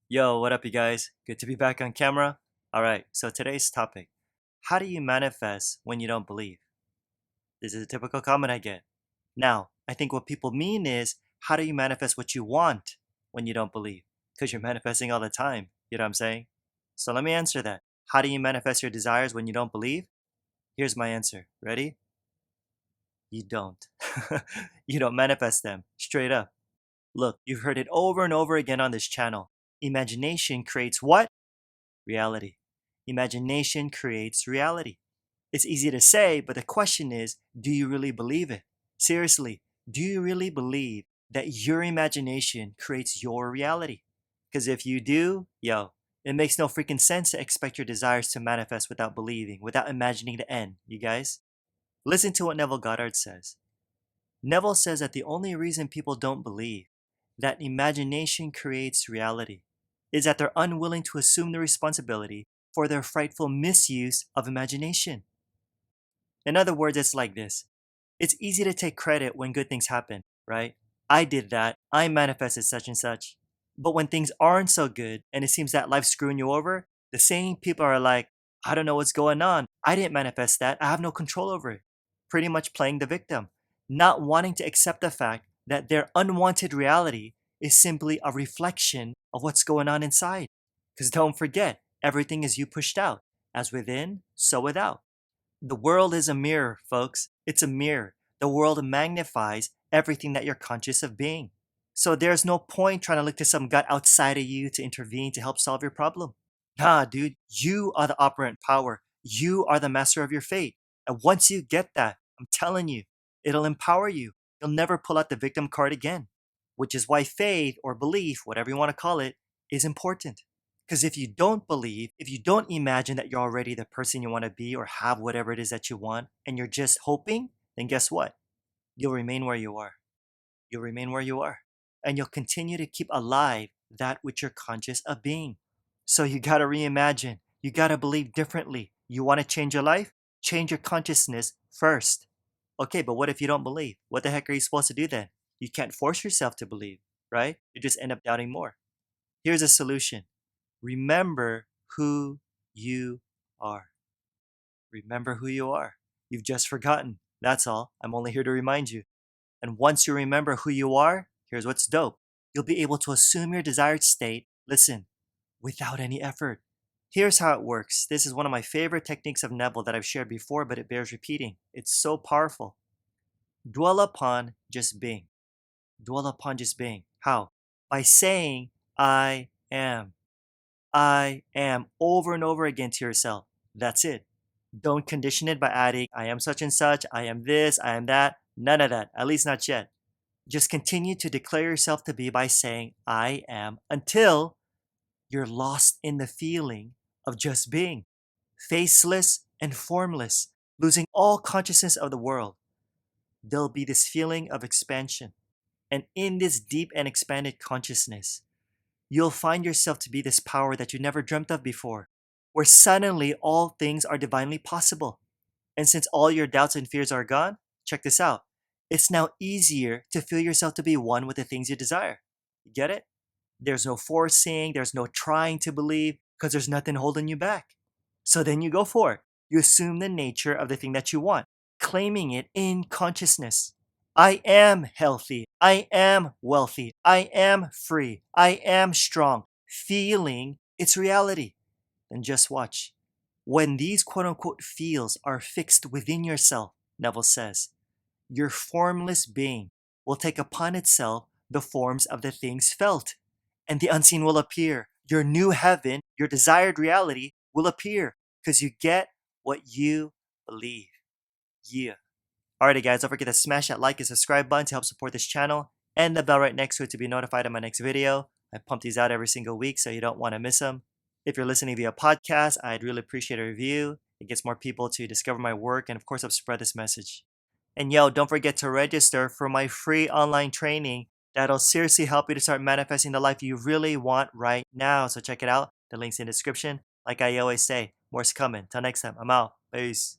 Yo, what up, you guys? Good to be back on camera. Alright, so today's topic: how do you manifest when you don't believe? This is a typical comment I get. Now, I think what people mean is, how do you manifest what you want when you don't believe? Because you're manifesting all the time. You know what I'm saying? So let me answer that. How do you manifest your desires when you don't believe? Here's my answer. Ready? You don't. You don't manifest them. Straight up. Look, you've heard it over and over again on this channel. Imagination creates what? Reality. Imagination creates reality. It's easy to say, but the question is, do you really believe it? Seriously, do you really believe that your imagination creates your reality? Because if you do, yo, it makes no freaking sense to expect your desires to manifest without believing, without imagining the end, you guys. Listen to what Neville Goddard says. Neville says that the only reason people don't believe that imagination creates reality is that they're unwilling to assume the responsibility for their frightful misuse of imagination. In other words, it's like this. It's easy to take credit when good things happen, right? I did that. I manifested such and such. But when things aren't so good and it seems that life's screwing you over, the same people are like, I don't know what's going on. I didn't manifest that. I have no control over it. Pretty much playing the victim, not wanting to accept the fact that their unwanted reality is simply a reflection of what's going on inside. Because don't forget, everything is you pushed out, as within, so without. The world is a mirror, folks. It's a mirror. The world magnifies everything that you're conscious of being. So there's no point trying to look to some gut outside of you to intervene to help solve your problem. Nah, dude, you are the operant power. You are the master of your fate. And once you get that, I'm telling you, it'll empower you. You'll never pull out the victim card again. Which is why faith or belief, whatever you want to call it, is important. Because if you don't believe, if you don't imagine that you're already the person you want to be or have whatever it is that you want, and you're just hoping, then guess what? You'll remain where you are. You'll remain where you are. And you'll continue to keep alive that which you're conscious of being. So you gotta reimagine. You gotta believe differently. You wanna change your life? Change your consciousness first. Okay, but what if you don't believe? What the heck are you supposed to do then? You can't force yourself to believe, right? You just end up doubting more. Here's a solution. Remember who you are. Remember who you are. You've just forgotten. That's all. I'm only here to remind you. And once you remember who you are, here's what's dope. You'll be able to assume your desired state, listen, without any effort. Here's how it works. This is one of my favorite techniques of Neville that I've shared before, but it bears repeating. It's so powerful. Dwell upon just being. Dwell upon just being. How? By saying, I am. I am over and over again to yourself. That's it. Don't condition it by adding, I am such and such, I am this, I am that. None of that, at least not yet. Just continue to declare yourself to be by saying, I am, until you're lost in the feeling of just being, faceless and formless, losing all consciousness of the world. There'll be this feeling of expansion. And in this deep and expanded consciousness, you'll find yourself to be this power that you never dreamt of before, where suddenly all things are divinely possible. And since all your doubts and fears are gone, check this out. It's now easier to feel yourself to be one with the things you desire. You get it? There's no forcing, there's no trying to believe, because there's nothing holding you back. So then you go for it. You assume the nature of the thing that you want, claiming it in consciousness. I am healthy. I am wealthy. I am free. I am strong. Feeling its reality. Then just watch. When these quote unquote feels are fixed within yourself, Neville says, your formless being will take upon itself the forms of the things felt, and the unseen will appear. Your new heaven, your desired reality will appear because you get what you believe. Yeah. Alrighty guys, don't forget to smash that like and subscribe button to help support this channel, and the bell right next to it to be notified of my next video. I pump these out every single week so you don't want to miss them. If you're listening via podcast, I'd really appreciate a review. It gets more people to discover my work and of course help spread this message. And yo, don't forget to register for my free online training that'll seriously help you to start manifesting the life you really want right now. So check it out. The link's in the description. Like I always say, more's coming. Till next time, I'm out. Peace.